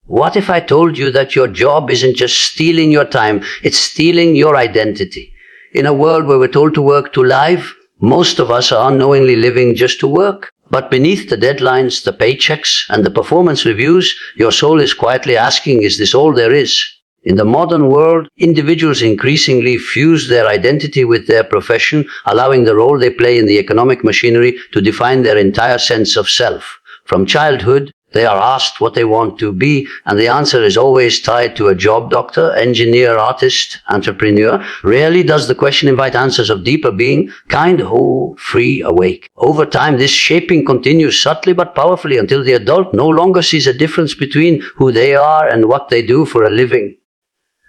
What if I told you that your job isn't just stealing your time, it's stealing your identity? In a world where we're told to work to live, most of us are unknowingly living just to work. But beneath the deadlines, the paychecks, and the performance reviews, your soul is quietly asking, is this all there is? In the modern world, individuals increasingly fuse their identity with their profession, allowing the role they play in the economic machinery to define their entire sense of self. From childhood, they are asked what they want to be, and the answer is always tied to a job: doctor, engineer, artist, entrepreneur. Rarely does the question invite answers of deeper being: kind, whole, free, awake. Over time, this shaping continues subtly but powerfully until the adult no longer sees a difference between who they are and what they do for a living.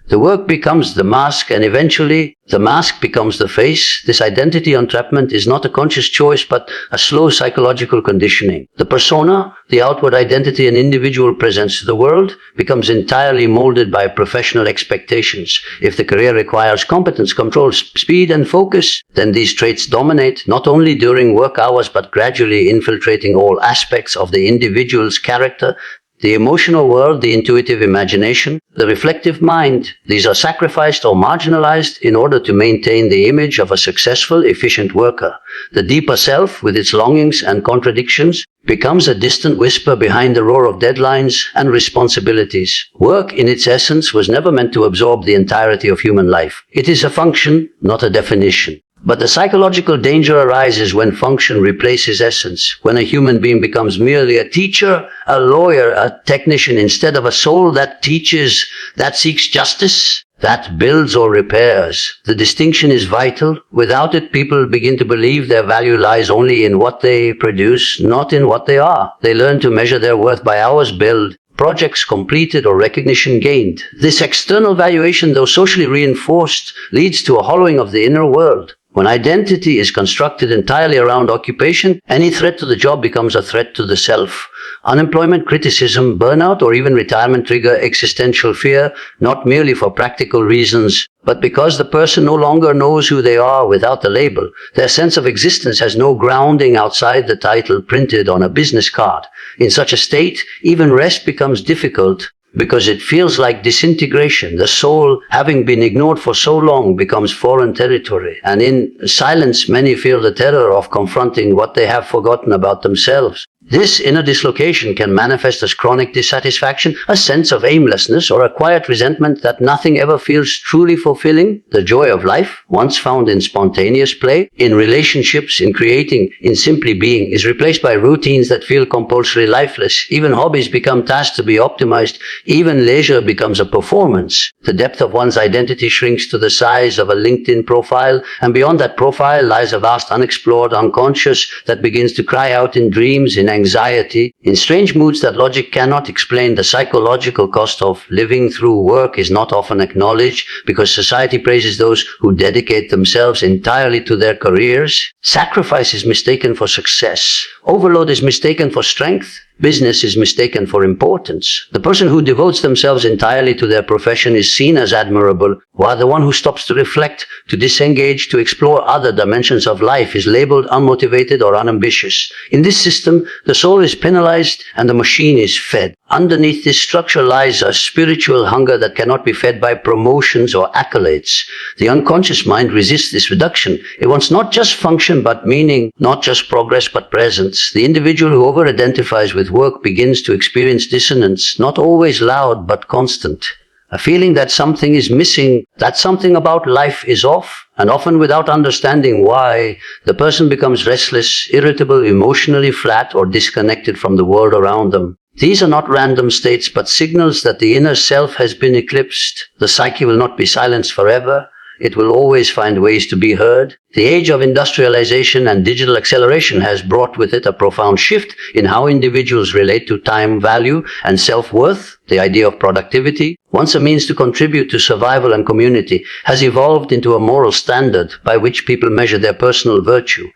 The work becomes the mask, and eventually the mask becomes the face. This identity entrapment is not a conscious choice, but a slow psychological conditioning. The persona, the outward identity an individual presents to the world, becomes entirely molded by professional expectations. If the career requires competence, control, speed, and focus, then these traits dominate not only during work hours, but gradually infiltrating all aspects of the individual's character. The emotional world, the intuitive imagination, the reflective mind, these are sacrificed or marginalized in order to maintain the image of a successful, efficient worker. The deeper self, with its longings and contradictions, becomes a distant whisper behind the roar of deadlines and responsibilities. Work, in its essence, was never meant to absorb the entirety of human life. It is a function, not a definition. But the psychological danger arises when function replaces essence, when a human being becomes merely a teacher, a lawyer, a technician, instead of a soul that teaches, that seeks justice, that builds or repairs. The distinction is vital. Without it, people begin to believe their value lies only in what they produce, not in what they are. They learn to measure their worth by hours billed, projects completed, or recognition gained. This external valuation, though socially reinforced, leads to a hollowing of the inner world. When identity is constructed entirely around occupation, any threat to the job becomes a threat to the self. Unemployment, criticism, burnout, or even retirement trigger existential fear, not merely for practical reasons, but because the person no longer knows who they are without the label. Their sense of existence has no grounding outside the title printed on a business card. In such a state, even rest becomes difficult, because it feels like disintegration. The soul, having been ignored for so long, becomes foreign territory. And in silence, many feel the terror of confronting what they have forgotten about themselves. This inner dislocation can manifest as chronic dissatisfaction, a sense of aimlessness, or a quiet resentment that nothing ever feels truly fulfilling. The joy of life, once found in spontaneous play, in relationships, in creating, in simply being, is replaced by routines that feel compulsory, lifeless. Even hobbies become tasks to be optimized. Even leisure becomes a performance. The depth of one's identity shrinks to the size of a LinkedIn profile, and beyond that profile lies a vast unexplored unconscious that begins to cry out in dreams, in anxiety, in strange moods that logic cannot explain. The psychological cost of living through work is not often acknowledged because society praises those who dedicate themselves entirely to their careers. Sacrifice is mistaken for success. Overload is mistaken for strength. Business is mistaken for importance. The person who devotes themselves entirely to their profession is seen as admirable, while the one who stops to reflect, to disengage, to explore other dimensions of life is labeled unmotivated or unambitious. In this system, the soul is penalized and the machine is fed. Underneath this structure lies a spiritual hunger that cannot be fed by promotions or accolades. The unconscious mind resists this reduction. It wants not just function but meaning, not just progress but presence. The individual who over-identifies with work begins to experience dissonance, not always loud but constant. A feeling that something is missing, that something about life is off, and often without understanding why, the person becomes restless, irritable, emotionally flat, or disconnected from the world around them. These are not random states, but signals that the inner self has been eclipsed. The psyche will not be silenced forever. It will always find ways to be heard. The age of industrialization and digital acceleration has brought with it a profound shift in how individuals relate to time, value, and self-worth. The idea of productivity, once a means to contribute to survival and community, has evolved into a moral standard by which people measure their personal virtue.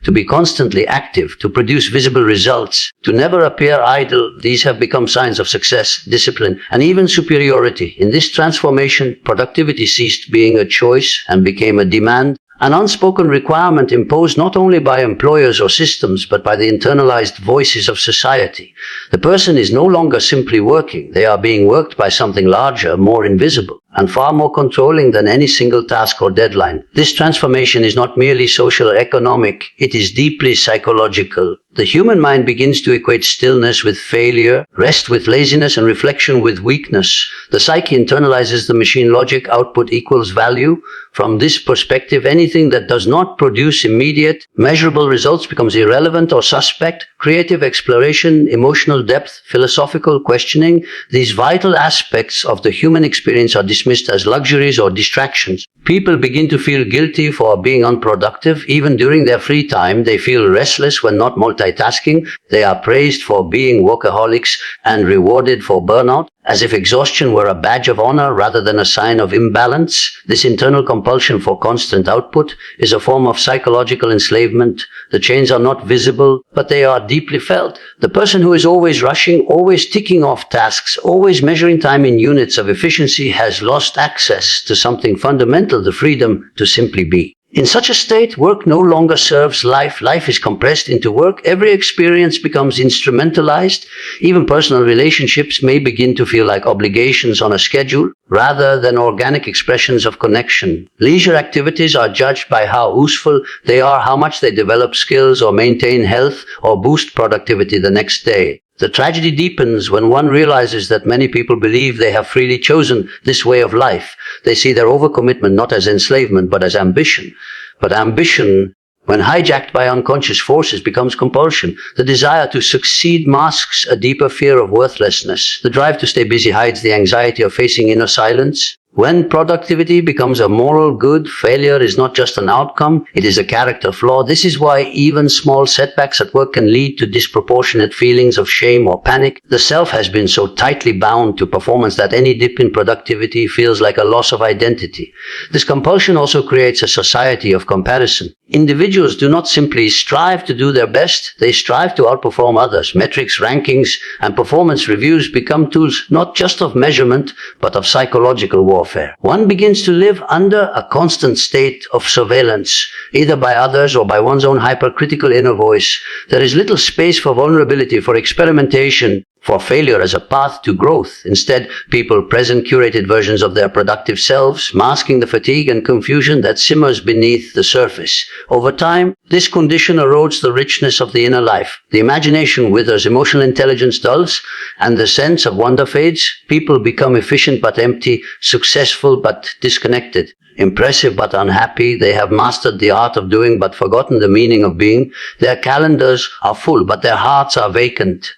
To be constantly active, to produce visible results, to never appear idle, these have become signs of success, discipline, and even superiority. In this transformation, productivity ceased being a choice and became a demand, An unspoken requirement imposed not only by employers or systems, but by the internalized voices of society. The person is no longer simply working. They are being worked by something larger, more invisible, and far more controlling than any single task or deadline. This transformation is not merely social or economic, it is deeply psychological. The human mind begins to equate stillness with failure, rest with laziness, and reflection with weakness. The psyche internalizes the machine logic: output equals value. From this perspective, anything that does not produce immediate, measurable results becomes irrelevant or suspect. Creative exploration, emotional depth, philosophical questioning, these vital aspects of the human experience are dismissed as luxuries or distractions. People begin to feel guilty for being unproductive. Even during their free time, they feel restless when not multitasking. They are praised for being workaholics and rewarded for burnout, as if exhaustion were a badge of honor rather than a sign of imbalance. This internal compulsion for constant output is a form of psychological enslavement. The chains are not visible, but they are deeply felt. The person who is always rushing, always ticking off tasks, always measuring time in units of efficiency has lost access to something fundamental: the freedom to simply be. In such a state, work no longer serves life. Life is compressed into work. Every experience becomes instrumentalized. Even personal relationships may begin to feel like obligations on a schedule rather than organic expressions of connection. Leisure activities are judged by how useful they are, how much they develop skills or maintain health or boost productivity the next day. The tragedy deepens when one realizes that many people believe they have freely chosen this way of life. They see their overcommitment not as enslavement but as ambition. But ambition, when hijacked by unconscious forces, becomes compulsion. The desire to succeed masks a deeper fear of worthlessness. The drive to stay busy hides the anxiety of facing inner silence. When productivity becomes a moral good, failure is not just an outcome, it is a character flaw. This is why even small setbacks at work can lead to disproportionate feelings of shame or panic. The self has been so tightly bound to performance that any dip in productivity feels like a loss of identity. This compulsion also creates a society of comparison. Individuals do not simply strive to do their best, they strive to outperform others. Metrics, rankings, and performance reviews become tools not just of measurement, but of psychological warfare. One begins to live under a constant state of surveillance, either by others or by one's own hypercritical inner voice. There is little space for vulnerability, for experimentation, for failure as a path to growth. Instead, people present curated versions of their productive selves, masking the fatigue and confusion that simmers beneath the surface. Over time, this condition erodes the richness of the inner life. The imagination withers, emotional intelligence dulls, and the sense of wonder fades. People become efficient but empty, successful but disconnected, impressive but unhappy. They have mastered the art of doing but forgotten the meaning of being. Their calendars are full, but their hearts are vacant.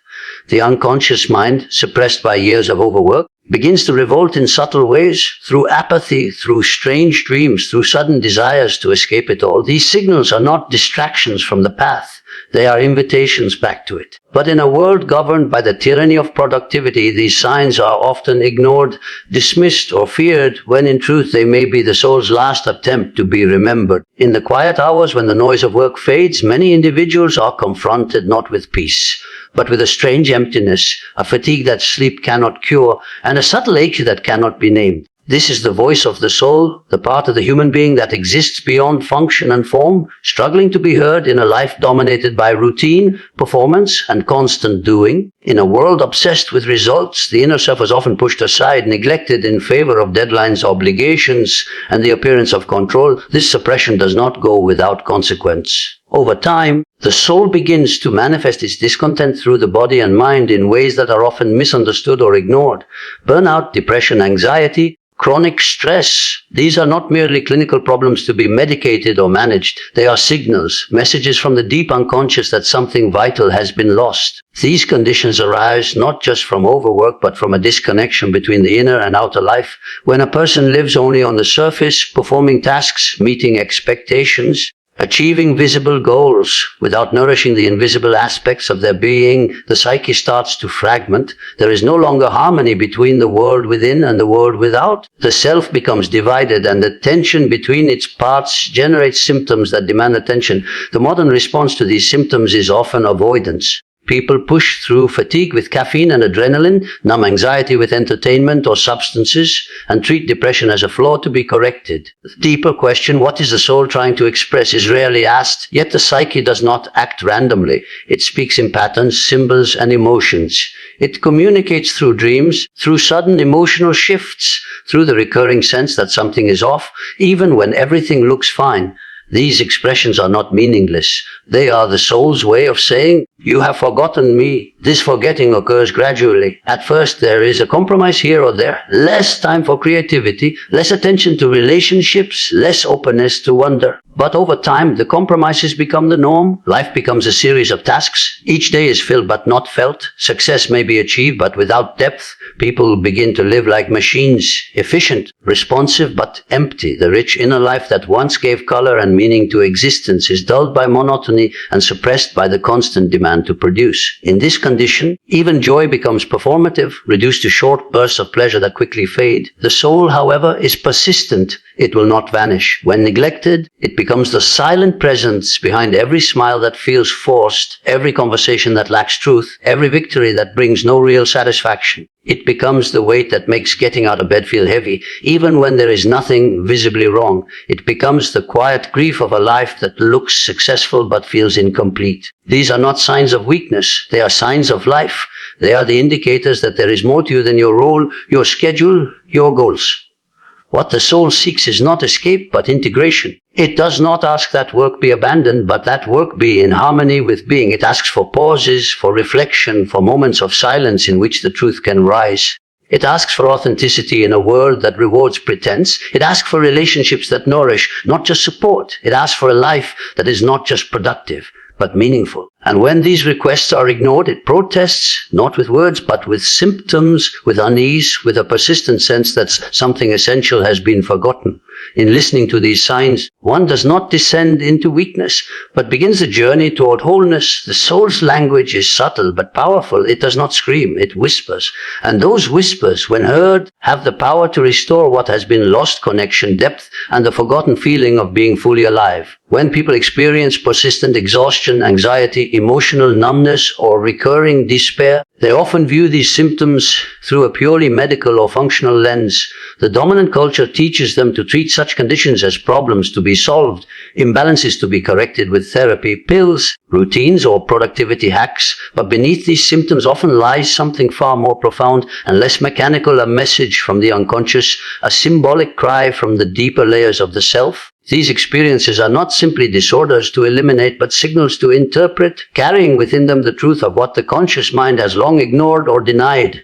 The unconscious mind, suppressed by years of overwork, begins to revolt in subtle ways, through apathy, through strange dreams, through sudden desires to escape it all. These signals are not distractions from the path. They are invitations back to it. But in a world governed by the tyranny of productivity, these signs are often ignored, dismissed, or feared, when in truth they may be the soul's last attempt to be remembered. In the quiet hours when the noise of work fades, many individuals are confronted not with peace, but with a strange emptiness, a fatigue that sleep cannot cure, and a subtle ache that cannot be named. This is the voice of the soul, the part of the human being that exists beyond function and form, struggling to be heard in a life dominated by routine, performance, and constant doing. In a world obsessed with results, the inner self is often pushed aside, neglected in favor of deadlines, obligations, and the appearance of control. This suppression does not go without consequence. Over time, the soul begins to manifest its discontent through the body and mind in ways that are often misunderstood or ignored. Burnout, depression, anxiety, chronic stress. These are not merely clinical problems to be medicated or managed. They are signals, messages from the deep unconscious that something vital has been lost. These conditions arise not just from overwork, but from a disconnection between the inner and outer life. When a person lives only on the surface, performing tasks, meeting expectations, achieving visible goals without nourishing the invisible aspects of their being, the psyche starts to fragment. There is no longer harmony between the world within and the world without. The self becomes divided, and the tension between its parts generates symptoms that demand attention. The modern response to these symptoms is often avoidance. People push through fatigue with caffeine and adrenaline, numb anxiety with entertainment or substances, and treat depression as a flaw to be corrected. The deeper question, what is the soul trying to express, is rarely asked, yet the psyche does not act randomly. It speaks in patterns, symbols, and emotions. It communicates through dreams, through sudden emotional shifts, through the recurring sense that something is off, even when everything looks fine. These expressions are not meaningless. They are the soul's way of saying, "You have forgotten me." This forgetting occurs gradually. At first, there is a compromise here or there, less time for creativity, less attention to relationships, less openness to wonder. But over time, the compromises become the norm. Life becomes a series of tasks. Each day is filled but not felt. Success may be achieved but without depth. People begin to live like machines, efficient, responsive but empty. The rich inner life that once gave color and meaning to existence is dulled by monotony and suppressed by the constant demand to produce. In this condition, even joy becomes performative, reduced to short bursts of pleasure that quickly fade. The soul, however, is persistent. It will not vanish. When neglected, it becomes the silent presence behind every smile that feels forced, every conversation that lacks truth, every victory that brings no real satisfaction. It becomes the weight that makes getting out of bed feel heavy, even when there is nothing visibly wrong. It becomes the quiet grief of a life that looks successful but feels incomplete. These are not signs of weakness. They are signs of life. They are the indicators that there is more to you than your role, your schedule, your goals. What the soul seeks is not escape, but integration. It does not ask that work be abandoned, but that work be in harmony with being. It asks for pauses, for reflection, for moments of silence in which the truth can rise. It asks for authenticity in a world that rewards pretense. It asks for relationships that nourish, not just support. It asks for a life that is not just productive, but meaningful. And when these requests are ignored, it protests, not with words, but with symptoms, with unease, with a persistent sense that something essential has been forgotten. In listening to these signs, one does not descend into weakness, but begins the journey toward wholeness. The soul's language is subtle but powerful. It does not scream, it whispers. And those whispers, when heard, have the power to restore what has been lost: connection, depth, and the forgotten feeling of being fully alive. When people experience persistent exhaustion, anxiety, emotional numbness, or recurring despair, they often view these symptoms through a purely medical or functional lens. The dominant culture teaches them to treat such conditions as problems to be solved, imbalances to be corrected with therapy, pills, routines, or productivity hacks. But beneath these symptoms often lies something far more profound and less mechanical, a message from the unconscious, a symbolic cry from the deeper layers of the self. These experiences are not simply disorders to eliminate, but signals to interpret, carrying within them the truth of what the conscious mind has long ignored or denied.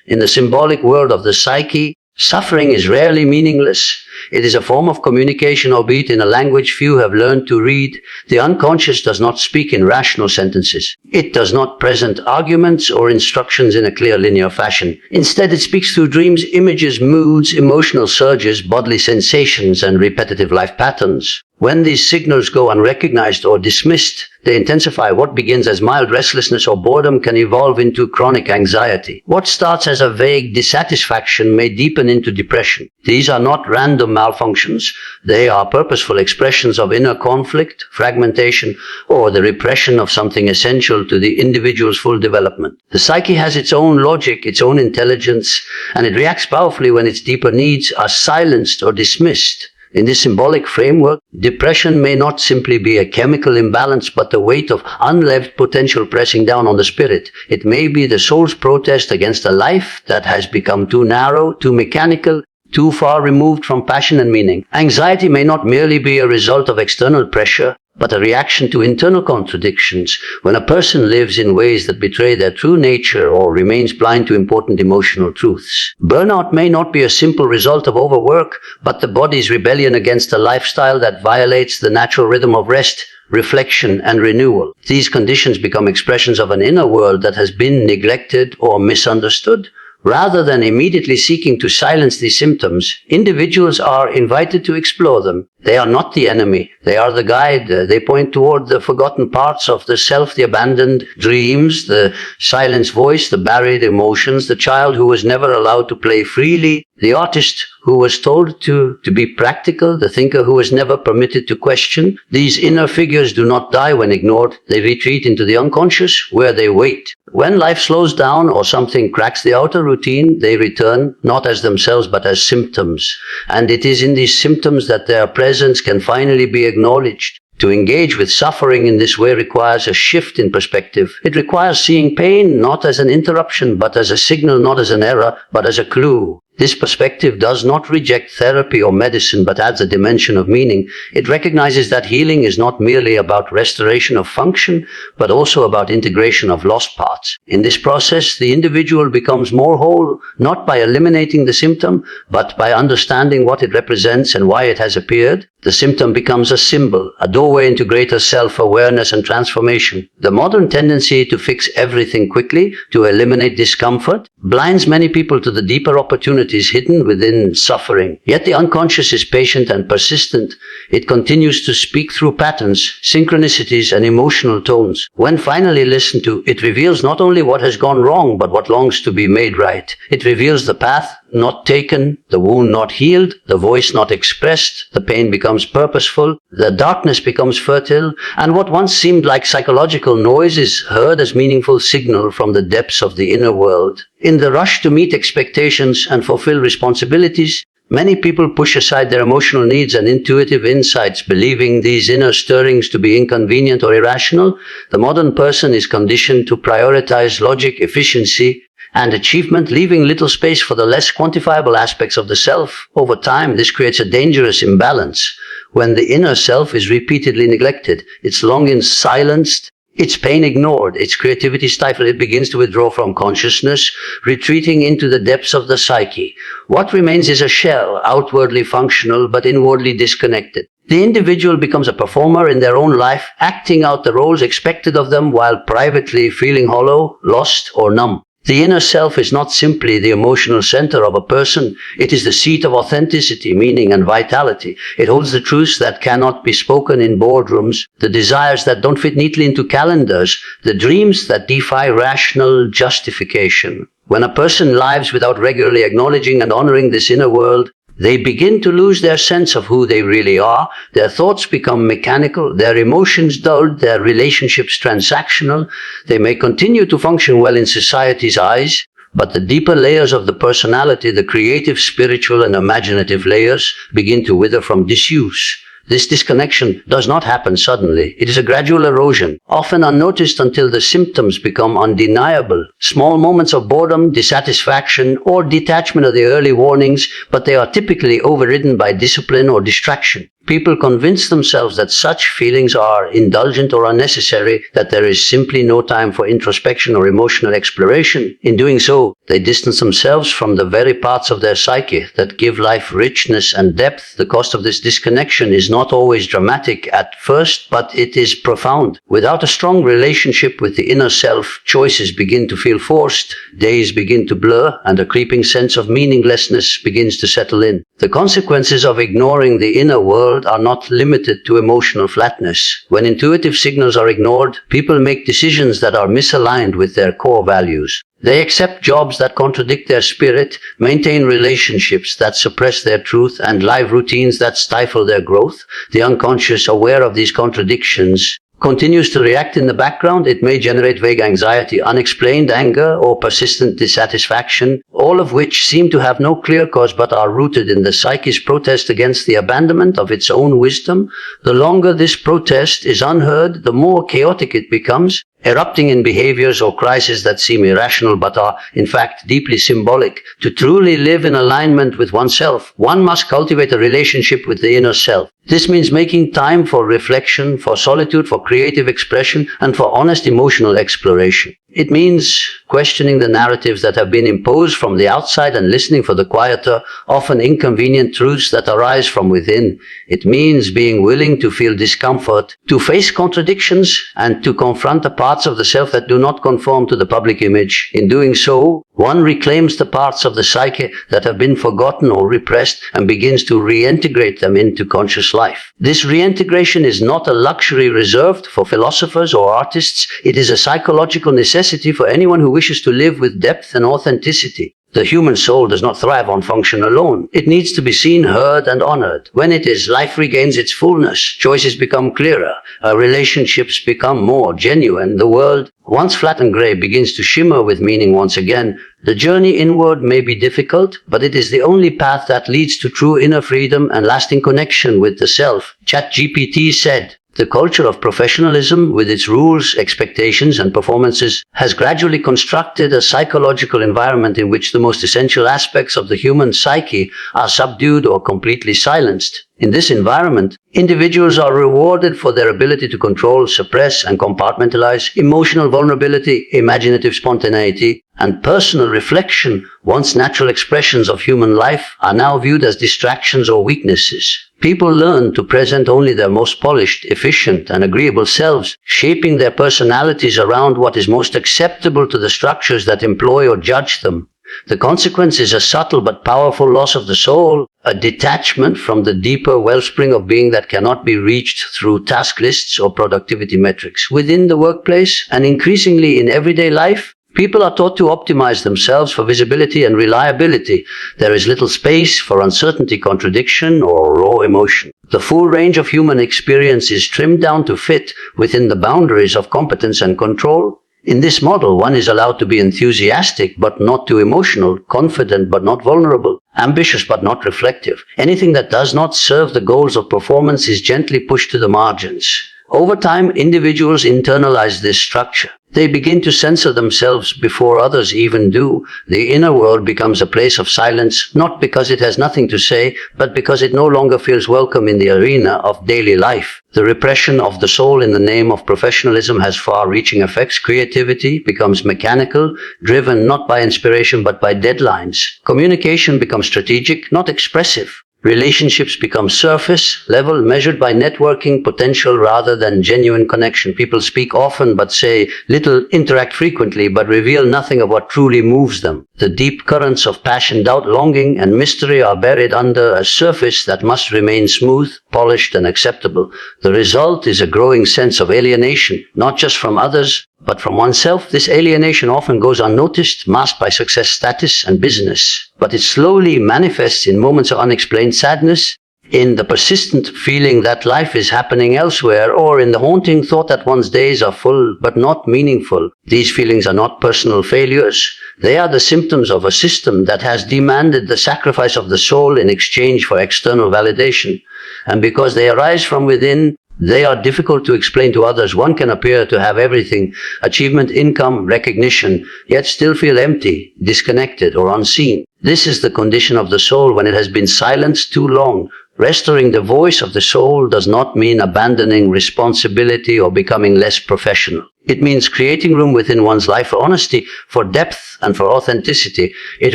In the symbolic world of the psyche, suffering is rarely meaningless. It is a form of communication, albeit in a language few have learned to read. The unconscious does not speak in rational sentences. It does not present arguments or instructions in a clear linear fashion. Instead, it speaks through dreams, images, moods, emotional surges, bodily sensations, and repetitive life patterns. When these signals go unrecognized or dismissed, they intensify. What begins as mild restlessness or boredom can evolve into chronic anxiety. What starts as a vague dissatisfaction may deepen into depression. These are not random malfunctions. They are purposeful expressions of inner conflict, fragmentation, or the repression of something essential to the individual's full development. The psyche has its own logic, its own intelligence, and it reacts powerfully when its deeper needs are silenced or dismissed. In this symbolic framework, depression may not simply be a chemical imbalance, but the weight of unlived potential pressing down on the spirit. It may be the soul's protest against a life that has become too narrow, too mechanical, too far removed from passion and meaning. Anxiety may not merely be a result of external pressure, but a reaction to internal contradictions. When a person lives in ways that betray their true nature or remains blind to important emotional truths. Burnout may not be a simple result of overwork, but the body's rebellion against a lifestyle that violates the natural rhythm of rest, reflection, and renewal. These conditions become expressions of an inner world that has been neglected or misunderstood. Rather than immediately seeking to silence these symptoms, individuals are invited to explore them. They are not the enemy. They are the guide. They point toward the forgotten parts of the self, the abandoned dreams, the silenced voice, the buried emotions, the child who was never allowed to play freely, the artist who was told to be practical, the thinker who was never permitted to question. These inner figures do not die when ignored. They retreat into the unconscious, where they wait. When life slows down or something cracks the outer routine, they return, not as themselves, but as symptoms. And it is in these symptoms that their presence can finally be acknowledged. To engage with suffering in this way requires a shift in perspective. It requires seeing pain not as an interruption, but as a signal, not as an error, but as a clue. This perspective does not reject therapy or medicine, but adds a dimension of meaning. It recognizes that healing is not merely about restoration of function, but also about integration of lost parts. In this process, the individual becomes more whole, not by eliminating the symptom, but by understanding what it represents and why it has appeared. The symptom becomes a symbol, a doorway into greater self-awareness and transformation. The modern tendency to fix everything quickly, to eliminate discomfort, blinds many people to the deeper opportunities hidden within suffering. Yet the unconscious is patient and persistent. It continues to speak through patterns, synchronicities, and emotional tones. When finally listened to, it reveals not only what has gone wrong, but what longs to be made right. It reveals the path not taken, the wound not healed, the voice not expressed, the pain becomes purposeful, the darkness becomes fertile, and what once seemed like psychological noise is heard as meaningful signal from the depths of the inner world. In the rush to meet expectations and fulfill responsibilities, many people push aside their emotional needs and intuitive insights, believing these inner stirrings to be inconvenient or irrational. The modern person is conditioned to prioritize logic, efficiency, and achievement, leaving little space for the less quantifiable aspects of the self. Over time, this creates a dangerous imbalance. When the inner self is repeatedly neglected, its longing silenced, its pain ignored, its creativity stifled, it begins to withdraw from consciousness, retreating into the depths of the psyche. What remains is a shell, outwardly functional but inwardly disconnected. The individual becomes a performer in their own life, acting out the roles expected of them while privately feeling hollow, lost, or numb. The inner self is not simply the emotional center of a person. It is the seat of authenticity, meaning, and vitality. It holds the truths that cannot be spoken in boardrooms, the desires that don't fit neatly into calendars, the dreams that defy rational justification. When a person lives without regularly acknowledging and honoring this inner world, they begin to lose their sense of who they really are. Their thoughts become mechanical, their emotions dulled, their relationships transactional. They may continue to function well in society's eyes, but the deeper layers of the personality, the creative, spiritual, and imaginative layers, begin to wither from disuse. This disconnection does not happen suddenly. It is a gradual erosion, often unnoticed until the symptoms become undeniable. Small moments of boredom, dissatisfaction, or detachment are the early warnings, but they are typically overridden by discipline or distraction. People convince themselves that such feelings are indulgent or unnecessary, that there is simply no time for introspection or emotional exploration. In doing so, they distance themselves from the very parts of their psyche that give life richness and depth. The cost of this disconnection is not always dramatic at first, but it is profound. Without a strong relationship with the inner self, choices begin to feel forced, days begin to blur, and a creeping sense of meaninglessness begins to settle in. The consequences of ignoring the inner world are not limited to emotional flatness. When intuitive signals are ignored, people make decisions that are misaligned with their core values. They accept jobs that contradict their spirit, maintain relationships that suppress their truth, and live routines that stifle their growth. The unconscious, aware of these contradictions, continues to react in the background. It may generate vague anxiety, unexplained anger, or persistent dissatisfaction, all of which seem to have no clear cause but are rooted in the psyche's protest against the abandonment of its own wisdom. The longer this protest is unheard, the more chaotic it becomes, erupting in behaviors or crises that seem irrational but are, in fact, deeply symbolic. To truly live in alignment with oneself, one must cultivate a relationship with the inner self. This means making time for reflection, for solitude, for creative expression, and for honest emotional exploration. It means questioning the narratives that have been imposed from the outside and listening for the quieter, often inconvenient truths that arise from within. It means being willing to feel discomfort, to face contradictions, and to confront the parts of the self that do not conform to the public image. In doing so, one reclaims the parts of the psyche that have been forgotten or repressed and begins to reintegrate them into conscious life. This reintegration is not a luxury reserved for philosophers or artists. It is a psychological necessity for anyone who wishes to live with depth and authenticity. The human soul does not thrive on function alone. It needs to be seen, heard, and honored. When it is, life regains its fullness, choices become clearer, our relationships become more genuine, the world, once flat and grey, begins to shimmer with meaning once again. The journey inward may be difficult, but it is the only path that leads to true inner freedom and lasting connection with the self. ChatGPT said, "The culture of professionalism, with its rules, expectations, and performances, has gradually constructed a psychological environment in which the most essential aspects of the human psyche are subdued or completely silenced. In this environment, individuals are rewarded for their ability to control, suppress, and compartmentalize emotional vulnerability, imaginative spontaneity, and personal reflection. Once natural expressions of human life are now viewed as distractions or weaknesses. People learn to present only their most polished, efficient, and agreeable selves, shaping their personalities around what is most acceptable to the structures that employ or judge them. The consequence is a subtle but powerful loss of the soul, a detachment from the deeper wellspring of being that cannot be reached through task lists or productivity metrics. Within the workplace, and increasingly in everyday life, people are taught to optimize themselves for visibility and reliability. There is little space for uncertainty, contradiction, or raw emotion. The full range of human experience is trimmed down to fit within the boundaries of competence and control. In this model, one is allowed to be enthusiastic but not too emotional, confident but not vulnerable, ambitious but not reflective. Anything that does not serve the goals of performance is gently pushed to the margins. Over time, individuals internalize this structure. They begin to censor themselves before others even do. The inner world becomes a place of silence, not because it has nothing to say, but because it no longer feels welcome in the arena of daily life. The repression of the soul in the name of professionalism has far-reaching effects. Creativity becomes mechanical, driven not by inspiration but by deadlines. Communication becomes strategic, not expressive. Relationships become surface level, measured by networking potential rather than genuine connection. People speak often but say little, interact frequently but reveal nothing of what truly moves them. The deep currents of passion, doubt, longing, and mystery are buried under a surface that must remain smooth, polished, and acceptable. The result is a growing sense of alienation, not just from others, but from oneself. This alienation often goes unnoticed, masked by success, status, and business. But it slowly manifests in moments of unexplained sadness, in the persistent feeling that life is happening elsewhere, or in the haunting thought that one's days are full but not meaningful. These feelings are not personal failures. They are the symptoms of a system that has demanded the sacrifice of the soul in exchange for external validation. And because they arise from within, they are difficult to explain to others. One can appear to have everything, achievement, income, recognition, yet still feel empty, disconnected, or unseen. This is the condition of the soul when it has been silenced too long. Restoring the voice of the soul does not mean abandoning responsibility or becoming less professional. It means creating room within one's life for honesty, for depth, and for authenticity. It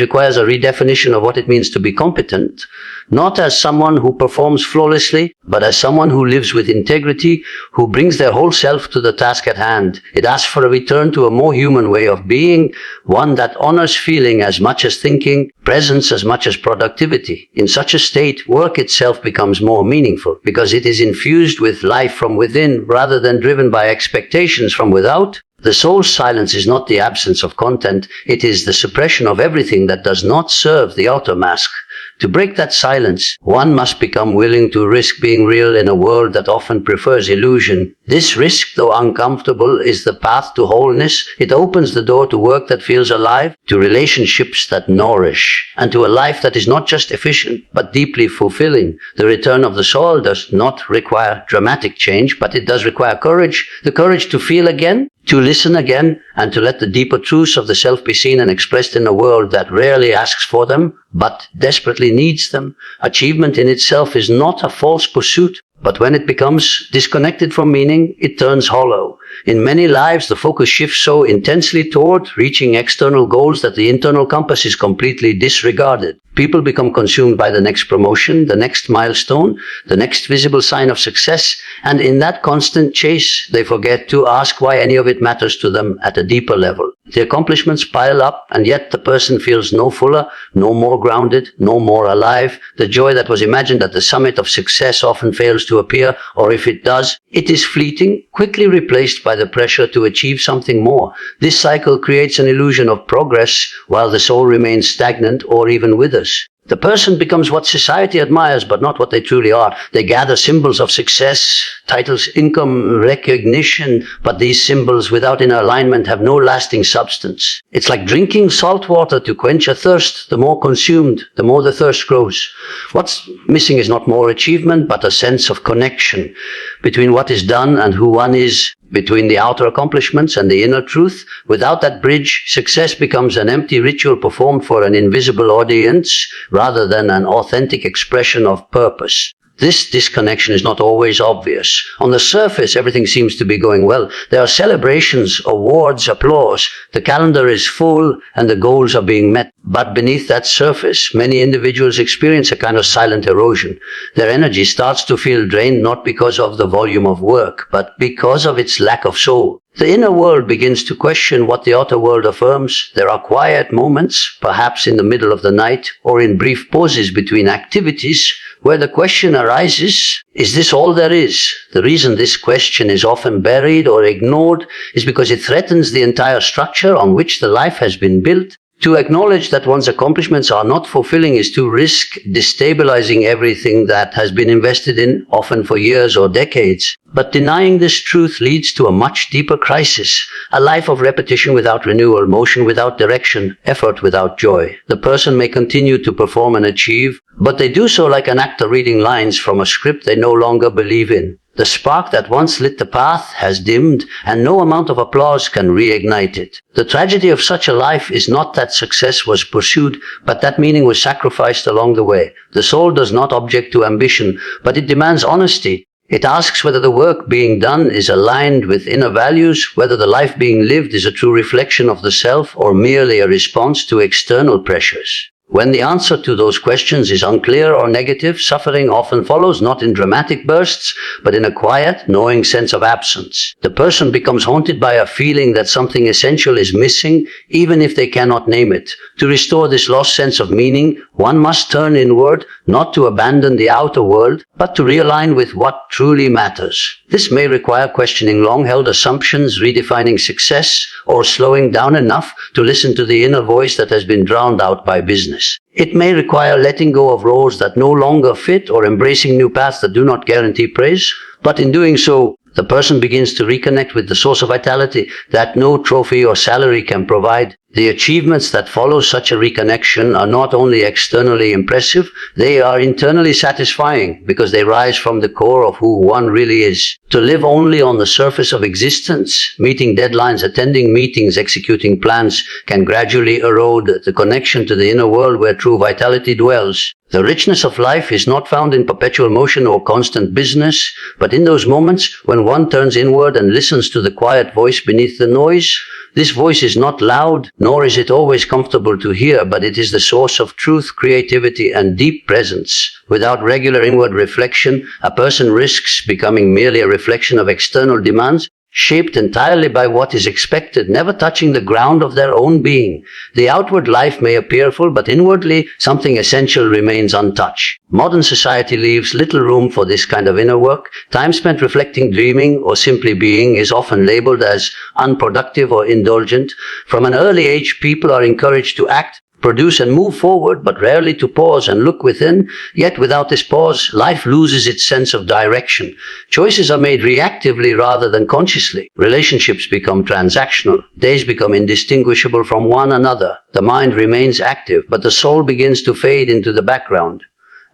requires a redefinition of what it means to be competent, not as someone who performs flawlessly, but as someone who lives with integrity, who brings their whole self to the task at hand. It asks for a return to a more human way of being, one that honors feeling as much as thinking, presence as much as productivity. In such a state, work itself becomes more meaningful, because it is infused with life from within rather than driven by expectations from without. The soul's silence is not the absence of content, it is the suppression of everything that does not serve the outer mask. To break that silence, one must become willing to risk being real in a world that often prefers illusion. This risk, though uncomfortable, is the path to wholeness. It opens the door to work that feels alive, to relationships that nourish, and to a life that is not just efficient, but deeply fulfilling. The return of the soul does not require dramatic change, but it does require courage. The courage to feel again, to listen again, and to let the deeper truths of the self be seen and expressed in a world that rarely asks for them, but desperately needs them. Achievement in itself is not a false pursuit, but when it becomes disconnected from meaning, it turns hollow. In many lives, the focus shifts so intensely toward reaching external goals that the internal compass is completely disregarded. People become consumed by the next promotion, the next milestone, the next visible sign of success, and in that constant chase, they forget to ask why any of it matters to them at a deeper level. The accomplishments pile up, and yet the person feels no fuller, no more grounded, no more alive. The joy that was imagined at the summit of success often fails to appear, or if it does, it is fleeting, quickly replaced by the pressure to achieve something more. This cycle creates an illusion of progress, while the soul remains stagnant or even withers. The person becomes what society admires, but not what they truly are. They gather symbols of success, titles, income, recognition, but these symbols without inner alignment have no lasting substance. It's like drinking salt water to quench a thirst. The more consumed, the more the thirst grows. What's missing is not more achievement, but a sense of connection between what is done and who one is, between the outer accomplishments and the inner truth. Without that bridge, success becomes an empty ritual performed for an invisible audience rather than an authentic expression of purpose. This disconnection is not always obvious. On the surface, everything seems to be going well. There are celebrations, awards, applause. The calendar is full and the goals are being met. But beneath that surface, many individuals experience a kind of silent erosion. Their energy starts to feel drained not because of the volume of work, but because of its lack of soul. The inner world begins to question what the outer world affirms. There are quiet moments, perhaps in the middle of the night, or in brief pauses between activities, where the question arises, is this all there is? The reason this question is often buried or ignored is because it threatens the entire structure on which the life has been built. To acknowledge that one's accomplishments are not fulfilling is to risk destabilizing everything that has been invested in, often for years or decades. But denying this truth leads to a much deeper crisis, a life of repetition without renewal, motion without direction, effort without joy. The person may continue to perform and achieve, but they do so like an actor reading lines from a script they no longer believe in. The spark that once lit the path has dimmed, and no amount of applause can reignite it. The tragedy of such a life is not that success was pursued, but that meaning was sacrificed along the way. The soul does not object to ambition, but it demands honesty. It asks whether the work being done is aligned with inner values, whether the life being lived is a true reflection of the self or merely a response to external pressures. When the answer to those questions is unclear or negative, suffering often follows, not in dramatic bursts, but in a quiet, knowing sense of absence. The person becomes haunted by a feeling that something essential is missing, even if they cannot name it. To restore this lost sense of meaning, one must turn inward, not to abandon the outer world, but to realign with what truly matters. This may require questioning long-held assumptions, redefining success, or slowing down enough to listen to the inner voice that has been drowned out by business. It may require letting go of roles that no longer fit or embracing new paths that do not guarantee praise. But in doing so, the person begins to reconnect with the source of vitality that no trophy or salary can provide. The achievements that follow such a reconnection are not only externally impressive, they are internally satisfying because they rise from the core of who one really is. To live only on the surface of existence, meeting deadlines, attending meetings, executing plans, can gradually erode the connection to the inner world where true vitality dwells. The richness of life is not found in perpetual motion or constant business, but in those moments when one turns inward and listens to the quiet voice beneath the noise. This voice is not loud, nor is it always comfortable to hear, but it is the source of truth, creativity, and deep presence. Without regular inward reflection, a person risks becoming merely a reflection of external demands, shaped entirely by what is expected, never touching the ground of their own being. The outward life may appear full, but inwardly, something essential remains untouched. Modern society leaves little room for this kind of inner work. Time spent reflecting, dreaming, or simply being is often labeled as unproductive or indulgent. From an early age, people are encouraged to act, produce and move forward, but rarely to pause and look within. Yet without this pause, life loses its sense of direction. Choices are made reactively rather than consciously. Relationships become transactional. Days become indistinguishable from one another. The mind remains active, but the soul begins to fade into the background.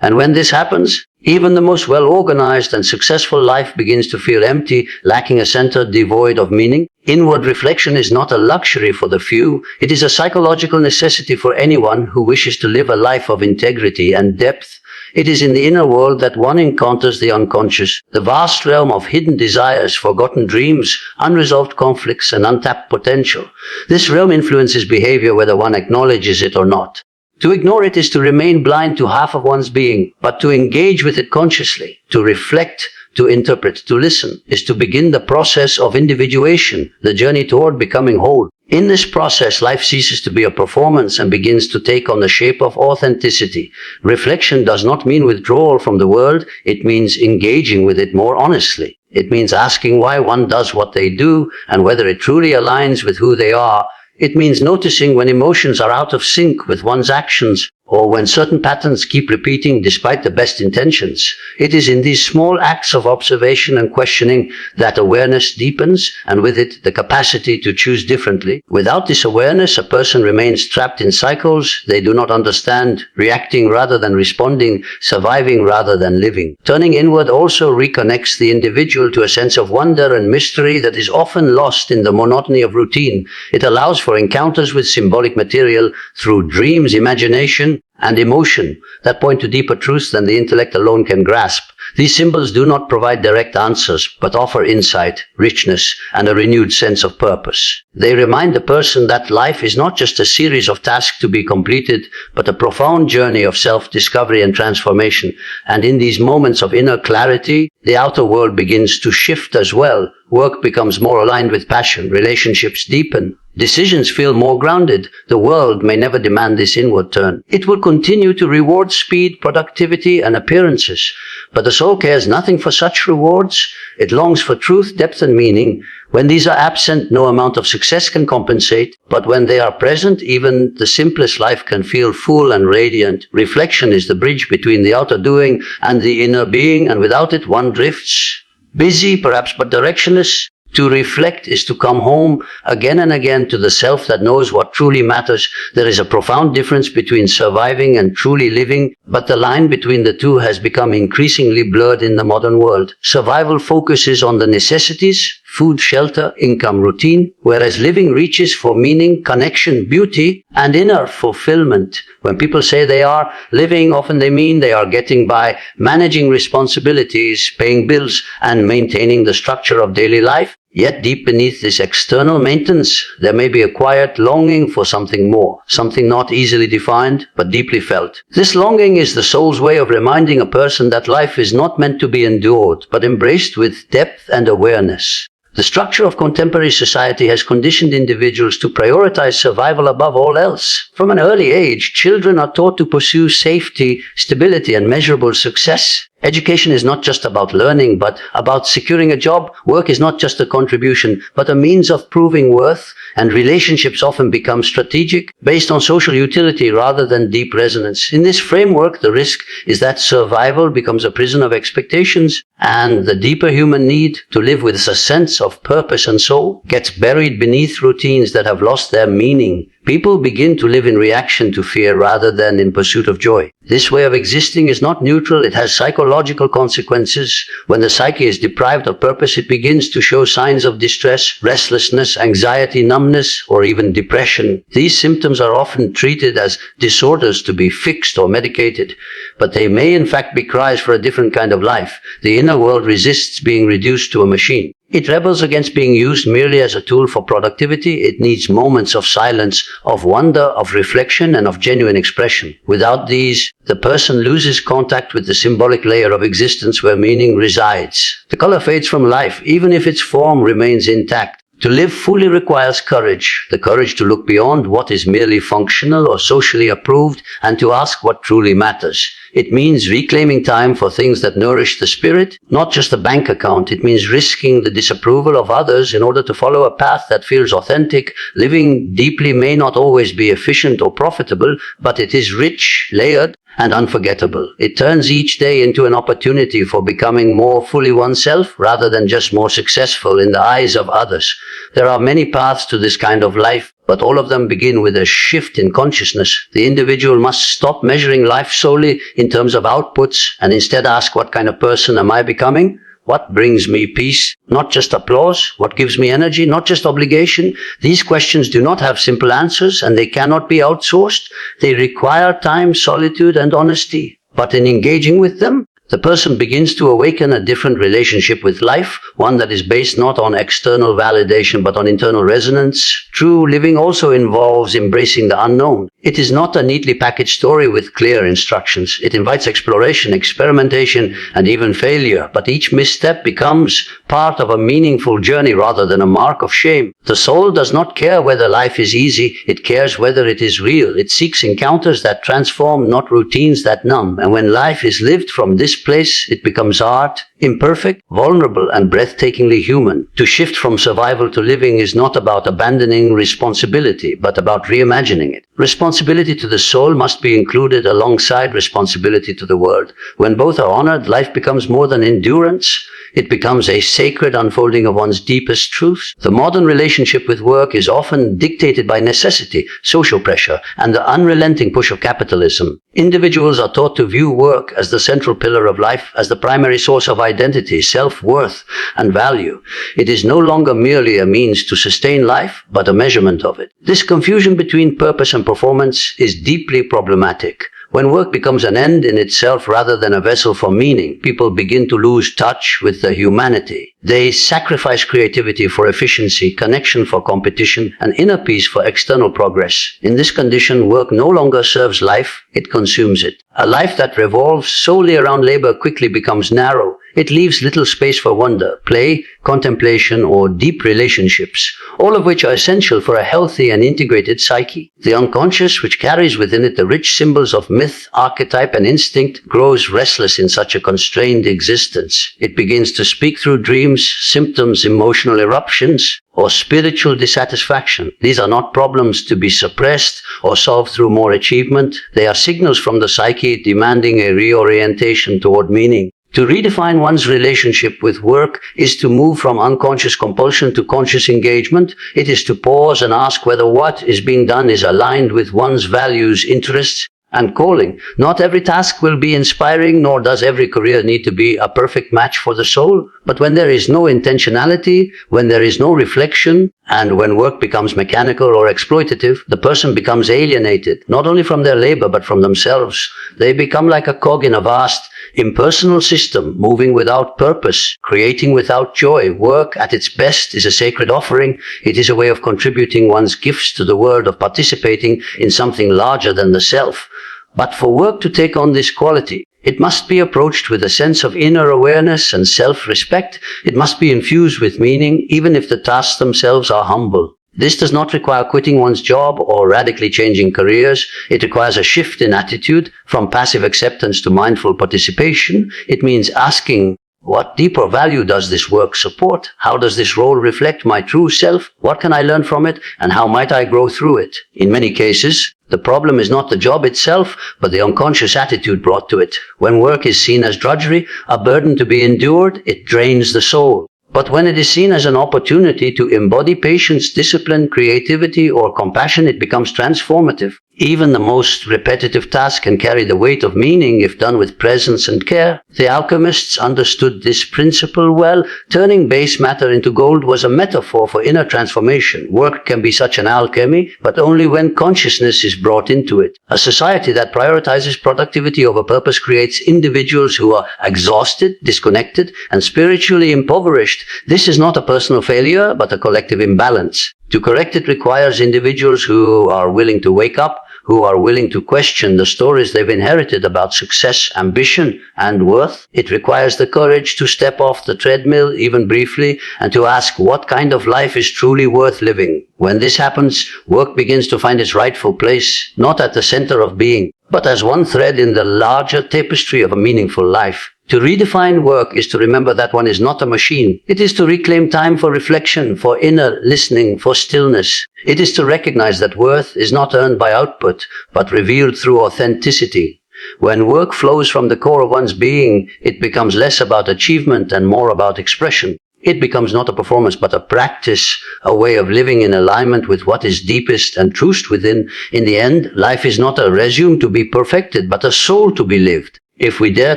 And when this happens, even the most well-organized and successful life begins to feel empty, lacking a center, devoid of meaning. Inward reflection is not a luxury for the few. It is a psychological necessity for anyone who wishes to live a life of integrity and depth. It is in the inner world that one encounters the unconscious, the vast realm of hidden desires, forgotten dreams, unresolved conflicts, and untapped potential. This realm influences behavior whether one acknowledges it or not. To ignore it is to remain blind to half of one's being, but to engage with it consciously, to reflect, to interpret, to listen, is to begin the process of individuation, the journey toward becoming whole. In this process, life ceases to be a performance and begins to take on the shape of authenticity. Reflection does not mean withdrawal from the world. It means engaging with it more honestly. It means asking why one does what they do and whether it truly aligns with who they are. It means noticing when emotions are out of sync with one's actions, or when certain patterns keep repeating despite the best intentions. It is in these small acts of observation and questioning that awareness deepens, and with it the capacity to choose differently. Without this awareness, a person remains trapped in cycles they do not understand, reacting rather than responding, surviving rather than living. Turning inward also reconnects the individual to a sense of wonder and mystery that is often lost in the monotony of routine. It allows for encounters with symbolic material through dreams, imagination, and emotion that point to deeper truths than the intellect alone can grasp. These symbols do not provide direct answers, but offer insight, richness, and a renewed sense of purpose. They remind the person that life is not just a series of tasks to be completed, but a profound journey of self-discovery and transformation. And in these moments of inner clarity, the outer world begins to shift as well. Work becomes more aligned with passion, relationships deepen, decisions feel more grounded. The world may never demand this inward turn. It will continue to reward speed, productivity, and appearances. But the soul cares nothing for such rewards. It longs for truth, depth, and meaning. When these are absent, no amount of success can compensate. But when they are present, even the simplest life can feel full and radiant. Reflection is the bridge between the outer doing and the inner being, and without it one drifts. Busy, perhaps, but directionless. To reflect is to come home again and again to the self that knows what truly matters. There is a profound difference between surviving and truly living, but the line between the two has become increasingly blurred in the modern world. Survival focuses on the necessities, food, shelter, income, routine, whereas living reaches for meaning, connection, beauty, and inner fulfillment. When people say they are living, often they mean they are getting by, managing responsibilities, paying bills, and maintaining the structure of daily life. Yet deep beneath this external maintenance, there may be a quiet longing for something more, something not easily defined, but deeply felt. This longing is the soul's way of reminding a person that life is not meant to be endured, but embraced with depth and awareness. The structure of contemporary society has conditioned individuals to prioritize survival above all else. From an early age, children are taught to pursue safety, stability, and measurable success. Education is not just about learning, but about securing a job. Work is not just a contribution, but a means of proving worth, and relationships often become strategic, based on social utility rather than deep resonance. In this framework, the risk is that survival becomes a prison of expectations, and the deeper human need to live with a sense of purpose and soul gets buried beneath routines that have lost their meaning. People begin to live in reaction to fear rather than in pursuit of joy. This way of existing is not neutral, it has psychological consequences. When the psyche is deprived of purpose, it begins to show signs of distress, restlessness, anxiety, numbness, or even depression. These symptoms are often treated as disorders to be fixed or medicated, but they may in fact be cries for a different kind of life. The inner world resists being reduced to a machine. It rebels against being used merely as a tool for productivity. It needs moments of silence, of wonder, of reflection, and of genuine expression. Without these, the person loses contact with the symbolic layer of existence where meaning resides. The color fades from life, even if its form remains intact. To live fully requires courage, the courage to look beyond what is merely functional or socially approved and to ask what truly matters. It means reclaiming time for things that nourish the spirit, not just a bank account. It means risking the disapproval of others in order to follow a path that feels authentic. Living deeply may not always be efficient or profitable, but it is rich, layered, and unforgettable. It turns each day into an opportunity for becoming more fully oneself rather than just more successful in the eyes of others. There are many paths to this kind of life, but all of them begin with a shift in consciousness. The individual must stop measuring life solely in terms of outputs and instead ask, what kind of person am I becoming? What brings me peace? Not just applause. What gives me energy? Not just obligation. These questions do not have simple answers and they cannot be outsourced. They require time, solitude, and honesty. But in engaging with them, The person begins to awaken a different relationship with life, one that is based not on external validation but on internal resonance. True living also involves embracing the unknown. It is not a neatly packaged story with clear instructions. It invites exploration, experimentation, and even failure, but each misstep becomes part of a meaningful journey rather than a mark of shame. The soul does not care whether life is easy, it cares whether it is real. It seeks encounters that transform, not routines that numb. And when life is lived from this place, it becomes art, imperfect, vulnerable, and breathtakingly human. To shift from survival to living is not about abandoning responsibility, but about reimagining it. Responsibility to the soul must be included alongside responsibility to the world. When both are honored, life becomes more than endurance. It becomes a sacred unfolding of one's deepest truths. The modern relationship with work is often dictated by necessity, social pressure, and the unrelenting push of capitalism. Individuals are taught to view work as the central pillar of life, as the primary source of identity, self-worth, and value. It is no longer merely a means to sustain life, but a measurement of it. This confusion between purpose and performance is deeply problematic. When work becomes an end in itself rather than a vessel for meaning, people begin to lose touch with their humanity. They sacrifice creativity for efficiency, connection for competition, and inner peace for external progress. In this condition, work no longer serves life, it consumes it. A life that revolves solely around labor quickly becomes narrow. It leaves little space for wonder, play, contemplation, or deep relationships, all of which are essential for a healthy and integrated psyche. The unconscious, which carries within it the rich symbols of myth, archetype, and instinct, grows restless in such a constrained existence. It begins to speak through dreams, symptoms, emotional eruptions, or spiritual dissatisfaction. These are not problems to be suppressed or solved through more achievement. They are signals from the psyche demanding a reorientation toward meaning. To redefine one's relationship with work is to move from unconscious compulsion to conscious engagement. It is to pause and ask whether what is being done is aligned with one's values, interests, and calling. Not every task will be inspiring, nor does every career need to be a perfect match for the soul. But when there is no intentionality, when there is no reflection, and when work becomes mechanical or exploitative, the person becomes alienated, not only from their labor, but from themselves. They become like a cog in a vast, impersonal system, moving without purpose, creating without joy. Work, at its best, is a sacred offering. It is a way of contributing one's gifts to the world, of participating in something larger than the self. But for work to take on this quality, it must be approached with a sense of inner awareness and self-respect. It must be infused with meaning, even if the tasks themselves are humble. This does not require quitting one's job or radically changing careers. It requires a shift in attitude from passive acceptance to mindful participation. It means asking, what deeper value does this work support? How does this role reflect my true self? What can I learn from it? And how might I grow through it? In many cases, the problem is not the job itself, but the unconscious attitude brought to it. When work is seen as drudgery, a burden to be endured, it drains the soul. But when it is seen as an opportunity to embody patience, discipline, creativity, or compassion, it becomes transformative. Even the most repetitive task can carry the weight of meaning if done with presence and care. The alchemists understood this principle well. Turning base matter into gold was a metaphor for inner transformation. Work can be such an alchemy, but only when consciousness is brought into it. A society that prioritizes productivity over purpose creates individuals who are exhausted, disconnected, and spiritually impoverished. This is not a personal failure, but a collective imbalance. To correct it requires individuals who are willing to wake up, who are willing to question the stories they've inherited about success, ambition, and worth. It requires the courage to step off the treadmill, even briefly, and to ask what kind of life is truly worth living. When this happens, work begins to find its rightful place, not at the center of being, but as one thread in the larger tapestry of a meaningful life. To redefine work is to remember that one is not a machine. It is to reclaim time for reflection, for inner listening, for stillness. It is to recognize that worth is not earned by output, but revealed through authenticity. When work flows from the core of one's being, it becomes less about achievement and more about expression. It becomes not a performance, but a practice, a way of living in alignment with what is deepest and truest within. In the end, life is not a resume to be perfected, but a soul to be lived. If we dare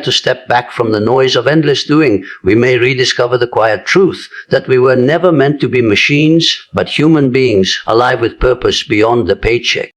to step back from the noise of endless doing, we may rediscover the quiet truth that we were never meant to be machines, but human beings alive with purpose beyond the paycheck.